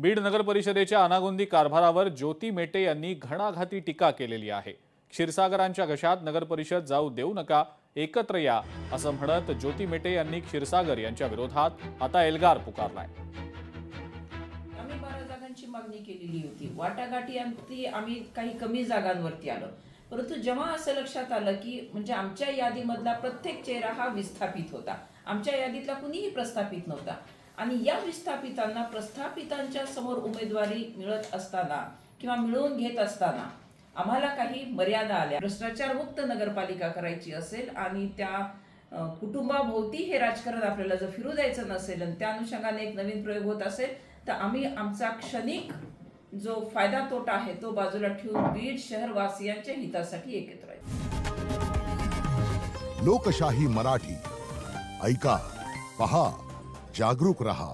बीड नगर परिषदेच्या अनागोंदी कारभारावर ज्योती मेटे यांनी घणाघाती टीका केलेली आहे। क्षीरसागरांच्या घशात नगर परिषद जाऊ देऊ नका, एकत्र या असं म्हणत ज्योती मेटे यांनी क्षीरसागर यांच्या विरोधात आता एल्गार पुकारलाय। आम्ही 12 जागांची मागणी केलेली होती। वाटाघाटी आम्ही काही कमी जागांवरती आलो, परंतु जेव्हा असं लक्षात आलं की म्हणजे आमच्या यादीमधला प्रत्येक चेहरा हा विस्थापित होता, आमच्या यादीतला कुणीही प्रस्थापित नव्हता आणि या विस्थापितांना प्रस्थापितांच्या समोर उमेदवारी मिळत असताना किंवा मिळवून घेत असताना आम्हाला काही मर्यादा आल्या। भ्रष्टाचार मुक्त नगरपालिका करायची असेल आणि त्या कुटुंबाभोवती हे राजकारण आपल्याला जर फिरू द्यायचं नसेल आणि त्या अनुषंगाने एक नवीन प्रयोग होत असेल तर आम्ही आमचा क्षणिक जो फायदा तोटा आहे तो बाजूला ठेवून बीड शहरवासियांच्या हितासाठी एकत्र लोकशाही मराठी ऐका, पहा, जागरूक रहा।